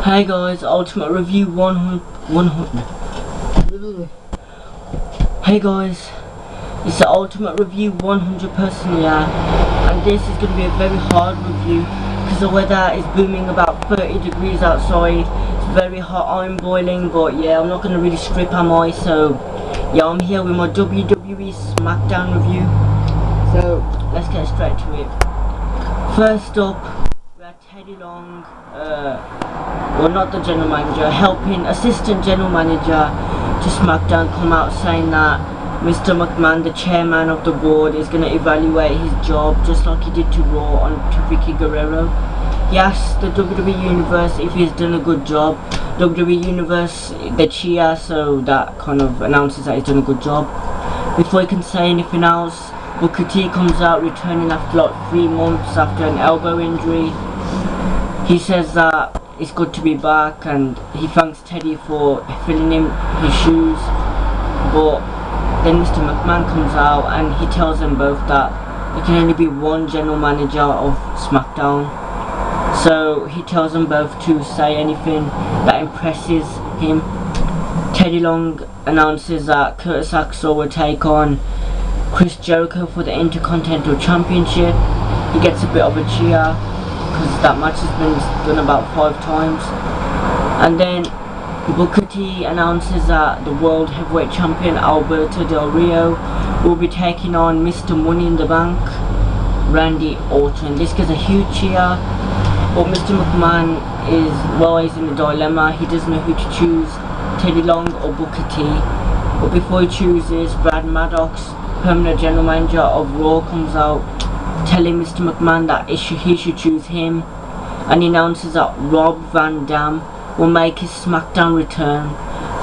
Hey guys, Ultimate Review 100. Hey guys, it's the Ultimate Review 100% yeah, and this is going to be a very hard review because the weather is booming, about 30 degrees outside. It's very hot, I'm boiling, but yeah, I'm not going to really strip, am I? So yeah, I'm here with my WWE Smackdown review, so let's get straight to it. First up, we had Teddy Long, well, not the general manager, helping assistant general manager to SmackDown, come out saying that Mr. McMahon, the chairman of the board, is going to evaluate his job just like he did to Raw on to Vicky Guerrero. He asked the WWE Universe if he's done a good job. WWE Universe, they cheer, so that kind of announces that he's done a good job. Before he can say anything else, Booker T comes out, returning after like 3 months after an elbow injury. He says that it's good to be back, and he thanks Teddy for filling him his shoes. But then Mr. McMahon comes out and he tells them both that there can only be one general manager of SmackDown. So he tells them both to say anything that impresses him. Teddy Long announces that Curtis Axel will take on Chris Jericho for the Intercontinental Championship. He gets a bit of a cheer because that match has been done about 5 times. And then Booker T announces that the World Heavyweight Champion Alberto Del Rio will be taking on Mr. Money in the Bank, Randy Orton. This gets a huge cheer, but Mr. McMahon he's in a dilemma. He doesn't know who to choose, Teddy Long or Booker T. But before he chooses, Brad Maddox, permanent general manager of Raw, comes out telling Mr. McMahon that he should choose him, and he announces that Rob Van Dam will make his SmackDown return,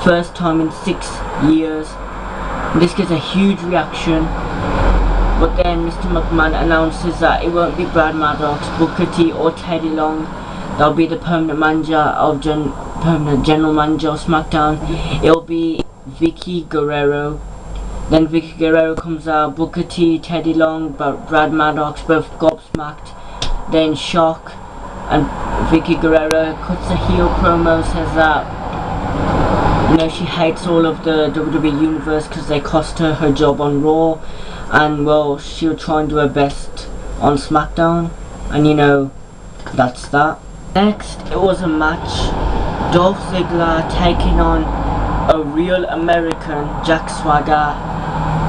first time in 6 years. This gets a huge reaction, but then Mr. McMahon announces that it won't be Brad Maddox, Booker T or Teddy Long. They'll be the permanent general manager of SmackDown. It'll be Vicky Guerrero. Then Vicky Guerrero comes out, Booker T, Teddy Long, Brad Maddox, both gobsmacked. Then shock, and Vicky Guerrero cuts a heel promo, says that she hates all of the WWE Universe because they cost her job on Raw, and well, she'll try and do her best on SmackDown, and that's that. Next, it was a match. Dolph Ziggler taking on a real American, Jack Swagger,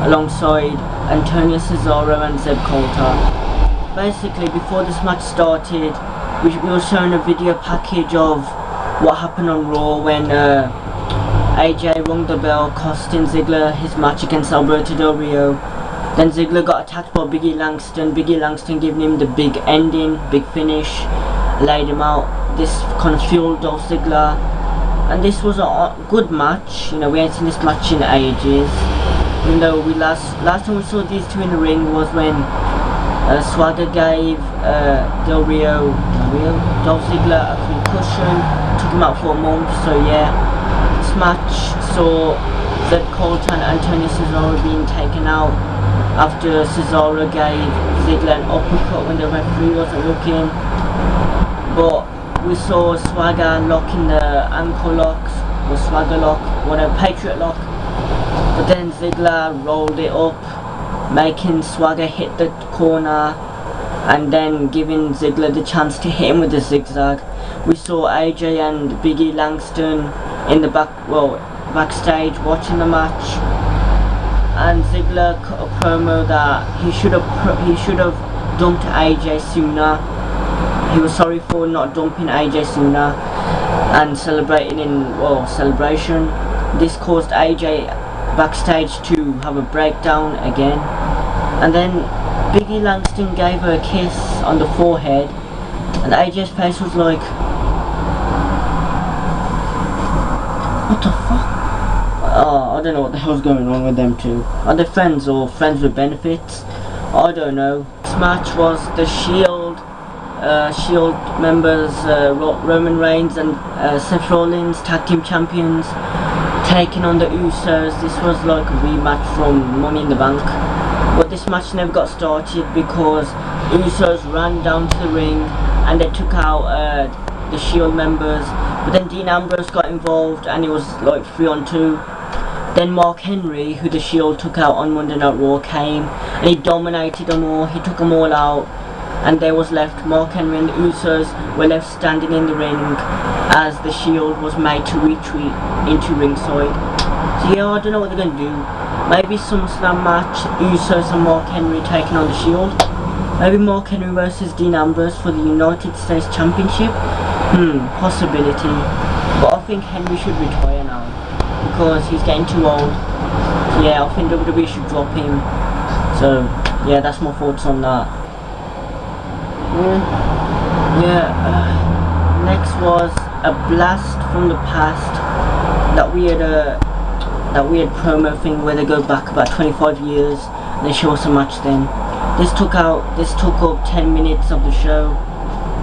alongside Antonio Cesaro and Zeb Coulter. Basically, before this match started, we were shown a video package of what happened on Raw when AJ rung the bell, costing Ziggler his match against Alberto Del Rio. Then Ziggler got attacked by Biggie Langston giving him the big ending, big finish, laid him out. This kind of fueled Dolph Ziggler, and this was a good match. We ain't seen this match in ages. Even though last time we saw these two in the ring was when Swagger gave Dolph Ziggler a concussion, took him out for a month. So yeah, this match saw Zeb Coulter and Antonio Cesaro being taken out after Cesaro gave Ziggler an uppercut when the referee wasn't looking. But we saw Swagger locking the ankle locks, or Swagger lock, whatever, Patriot lock. But then Ziggler rolled it up, making Swagger hit the corner, and then giving Ziggler the chance to hit him with the zigzag. We saw AJ and Biggie Langston in the backstage watching the match, and Ziggler cut a promo that he should have dumped AJ sooner. He was sorry for not dumping AJ sooner and celebrating in celebration. This caused AJ backstage to have a breakdown again, and then Biggie Langston gave her a kiss on the forehead, and AJ's face was like, what the fuck? Oh, I don't know what the hell's going on with them two. Are they friends or friends with benefits? I don't know. This match was the Shield members, Roman Reigns and Seth Rollins, tag team champions, taking on the Usos. This was like a rematch from Money in the Bank, but this match never got started because Usos ran down to the ring and they took out the Shield members But then Dean Ambrose got involved and it was like 3-on-2. Then Mark Henry, who the Shield took out on Monday Night Raw, came and he dominated them all. He took them all out, and there was left Mark Henry and the Usos were left standing in the ring as the Shield was made to retreat into ringside. So yeah, I don't know what they're going to do. Maybe SummerSlam match, Usos and Mark Henry taking on the Shield. Maybe Mark Henry versus Dean Ambrose for the United States Championship. Possibility. But I think Henry should retire now because he's getting too old. So yeah, I think WWE should drop him. So yeah, that's my thoughts on that. Next was a blast from the past that we had promo thing where they go back about 25 years and they show us a match then. This took up 10 minutes of the show.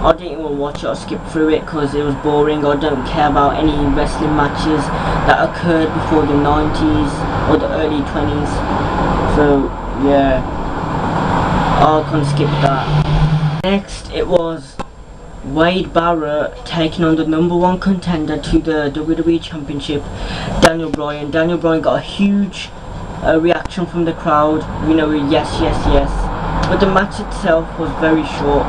I didn't even watch it, I skipped through it because it was boring. I don't care about any wrestling matches that occurred before the 90s or the early 20s. So yeah, I can skip that. Next it was Wade Barrett taking on the #1 contender to the WWE Championship, Daniel Bryan. Daniel Bryan got a huge reaction from the crowd, you know, yes, yes, yes. But the match itself was very short.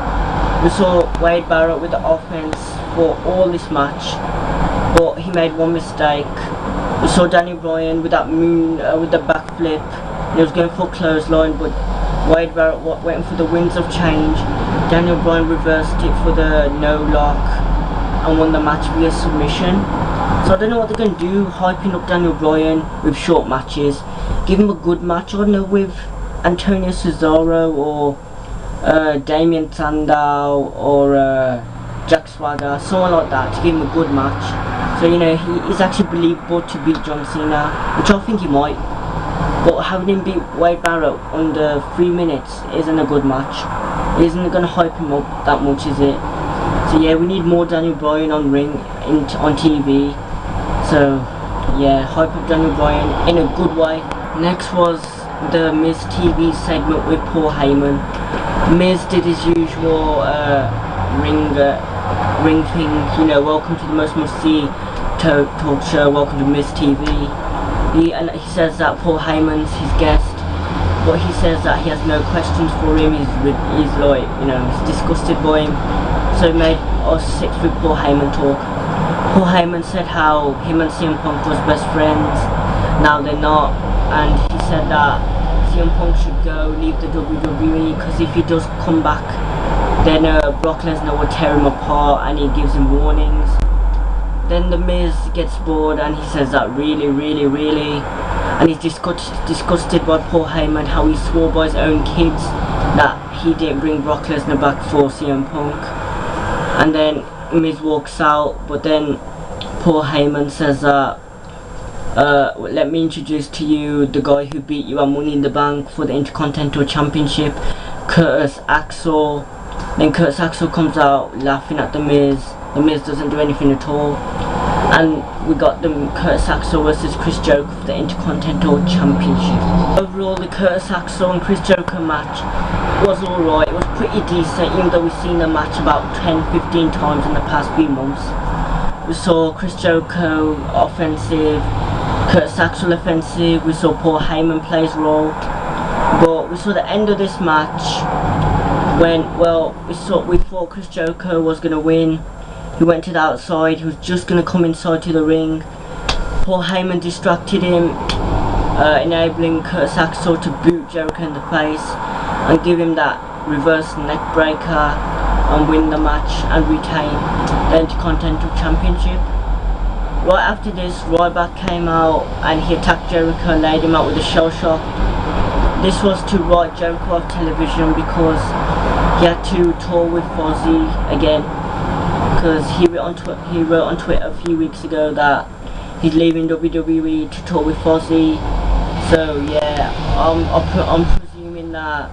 We saw Wade Barrett with the offense for all this match, but he made one mistake. We saw Daniel Bryan with that moon, with the backflip. He was going for a clothesline, but Wade Barrett went for the winds of change. Daniel Bryan reversed it for the no lock and won the match via submission. So I don't know what they're going to do, hyping up Daniel Bryan with short matches. Give him a good match, I don't know, with Antonio Cesaro or Damien Sandow or Jack Swagger, someone like that, to give him a good match. So you know, he's actually believable to beat John Cena, which I think he might. But having him beat Wade Barrett under 3 minutes isn't a good match. It isn't going to hype him up that much, is it? So yeah, we need more Daniel Bryan on ring, on TV. So yeah, hype up Daniel Bryan in a good way. Next was the Miz TV segment with Paul Heyman. Miz did his usual ring thing, you know, welcome to the most must-see talk show, welcome to Miz TV. He says that Paul Heyman's his guest, but he says that he has no questions for him. He's like, you know, he's disgusted by him. So he made us sit through Paul Heyman talk. Paul Heyman said how him and CM Punk was best friends, now they're not, and he said that CM Punk should go, leave the WWE, because if he does come back, then Brock Lesnar will tear him apart, and he gives him warnings. Then the Miz gets bored and he says that really, and he's disgusted by Paul Heyman, how he swore by his own kids that he didn't bring Brock Lesnar back for CM Punk. And then Miz walks out, but then Paul Heyman says that let me introduce to you the guy who beat you at Money in the Bank for the Intercontinental Championship, Curtis Axel. Then Curtis Axel comes out laughing at the Miz. The Miz doesn't do anything at all. And we got the Curtis Axel versus Chris Jericho for the Intercontinental Championship. Overall, the Curtis Axel and Chris Jericho match was alright. It was pretty decent, even though we've seen the match about 10-15 times in the past few months. We saw Chris Jericho offensive, Curtis Axel offensive, we saw Paul Heyman play his role. But we saw the end of this match when, well, we thought Chris Jericho was going to win. He went to the outside, he was just going to come inside to the ring. Paul Heyman distracted him, enabling Curtis Axel to boot Jericho in the face and give him that reverse neck breaker and win the match and retain the Intercontinental Championship. Right after this, Ryback came out and he attacked Jericho and laid him out with a shell shock. This was to write Jericho off television because he had to tour with Fozzy again. Because he wrote on Twitter a few weeks ago that he's leaving WWE to tour with Fozzy. So yeah, I'm presuming that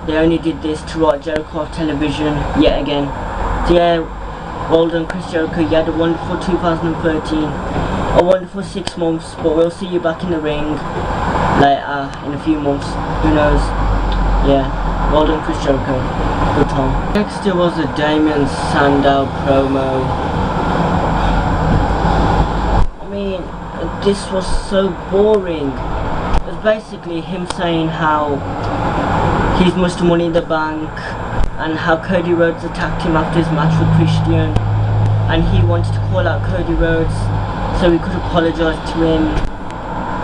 they only did this to write Jericho off television yet again. So yeah, well done Chris Jericho, you had a wonderful 2013, a wonderful 6 months, but we'll see you back in the ring later in a few months, who knows. Yeah, well done Chris Jericho, good time. Next there was a Damien Sandow promo. this was so boring. It was basically him saying how he's Mr. Money in the Bank and how Cody Rhodes attacked him after his match with Christian, and he wanted to call out Cody Rhodes so he could apologise to him.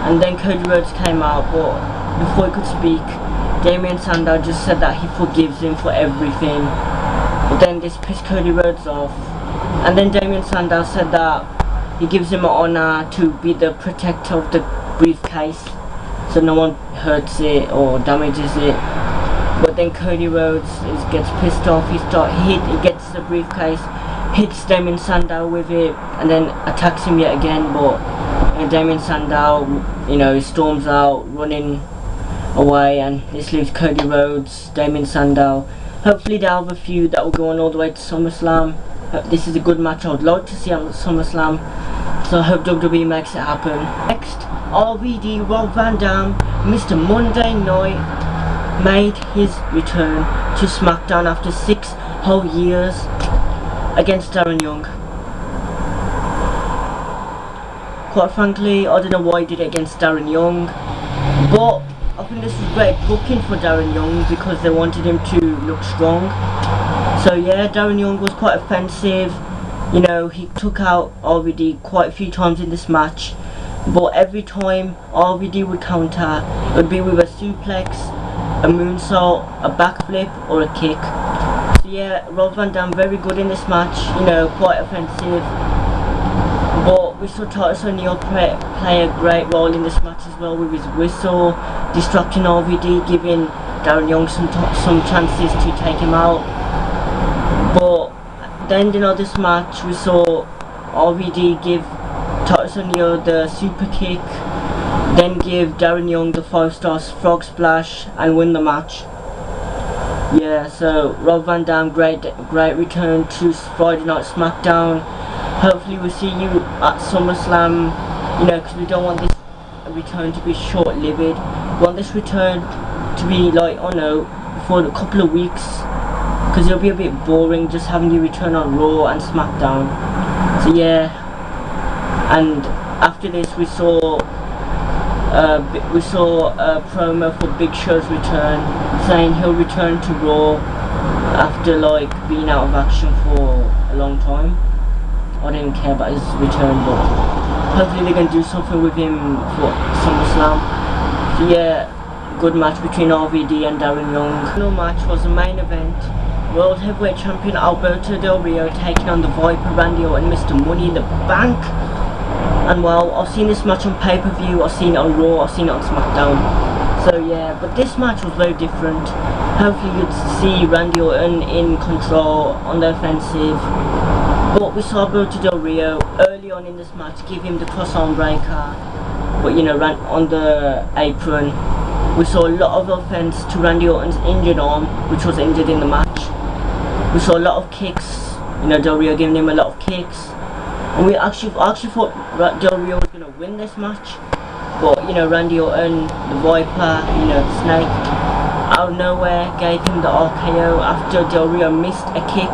And then Cody Rhodes came out, but before he could speak, Damien Sandow just said that he forgives him for everything. But then this pissed Cody Rhodes off, and then Damien Sandow said that he gives him an honour to be the protector of the briefcase so no one hurts it or damages it. But then Cody Rhodes gets pissed off. He gets the briefcase, hits Damien Sandow with it, and then attacks him yet again. But Damien Sandow, you know, storms out, running away, and this leaves Cody Rhodes, Damien Sandow. Hopefully they'll have a feud that will go on all the way to SummerSlam. This is a good match I would like to see on SummerSlam, so I hope WWE makes it happen. Next, RVD Rob Van Dam, Mr. Monday Night, made his return to SmackDown after 6 whole years against Darren Young. Quite frankly, I don't know why he did it against Darren Young, but I think this was great booking for Darren Young because they wanted him to look strong. So yeah, Darren Young was quite offensive. You know, he took out RVD quite a few times in this match, but every time RVD would counter, it would be with a suplex, a moonsault, a backflip, or a kick. So yeah, Rob Van Dam very good in this match, you know, quite offensive. But we saw Titus O'Neil play a great role in this match as well with his whistle, distracting RVD, giving Darren Young some chances to take him out. But at the ending of this match, we saw RVD give Titus O'Neil the super kick, then give Darren Young the 5-star frog splash and win the match. Yeah, so Rob Van Dam, great return to Friday Night SmackDown. Hopefully we'll see you at SummerSlam, you know, because we don't want this return to be short-lived. We want this return to be like, I don't know, for a couple of weeks, because it'll be a bit boring just having you return on Raw and SmackDown. So yeah, and after this we saw a promo for Big Show's return, saying he'll return to Raw after like being out of action for a long time. I don't even care about his return, but hopefully they're going to do something with him for SummerSlam. So yeah, good match between RVD and Darren Young. The final match was the main event. World Heavyweight Champion Alberto Del Rio taking on the Viper Randy Orton, Mr. Money in the Bank. And well, I've seen this match on pay-per-view, I've seen it on Raw, I've seen it on SmackDown. So yeah, but this match was very different. Hopefully you'd see Randy Orton in control, on the offensive. But we saw Alberto Del Rio early on in this match give him the cross-arm breaker, but you know, on the apron. We saw a lot of offense to Randy Orton's injured arm, which was injured in the match. We saw a lot of kicks, you know, Del Rio giving him a lot of kicks. And I actually thought Del Rio was going to win this match. But, you know, Randy Orton, the Viper, you know, the Snake, out of nowhere gave him the RKO after Del Rio missed a kick.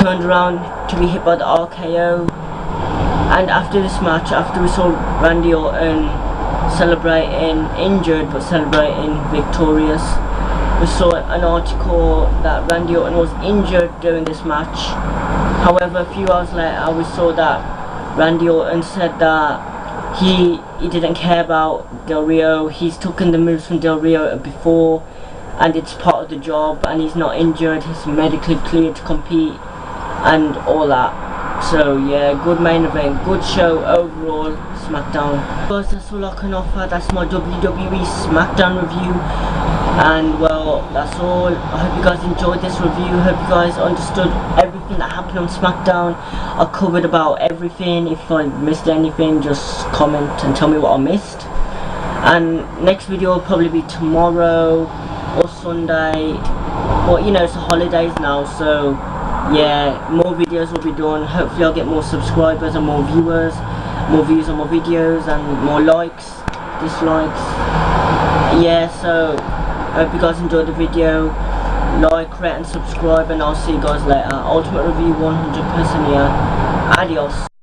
Turned around to be hit by the RKO. And after this match, after we saw Randy Orton celebrating injured but celebrating victorious, we saw an article that Randy Orton was injured during this match. However, a few hours later we saw that Randy Orton said that he didn't care about Del Rio. He's taken the moves from Del Rio before and it's part of the job, and he's not injured, he's medically cleared to compete and all that. So yeah, good main event, good show overall, SmackDown. Guys, that's all I can offer. That's my WWE Smackdown review, and well, that's all. I hope you guys enjoyed this review. I hope you guys understood everything that happened on SmackDown. I covered about everything. If I missed anything, just comment and tell me what I missed. And next video will probably be tomorrow or Sunday, but you know, it's the holidays now, so yeah, more videos will be done. Hopefully I'll get more subscribers and more viewers, more views on my videos, and more likes, dislikes. Yeah, so I hope you guys enjoyed the video. Like, rate and subscribe, and I'll see you guys later. Ultimate Review 100% here. Adios.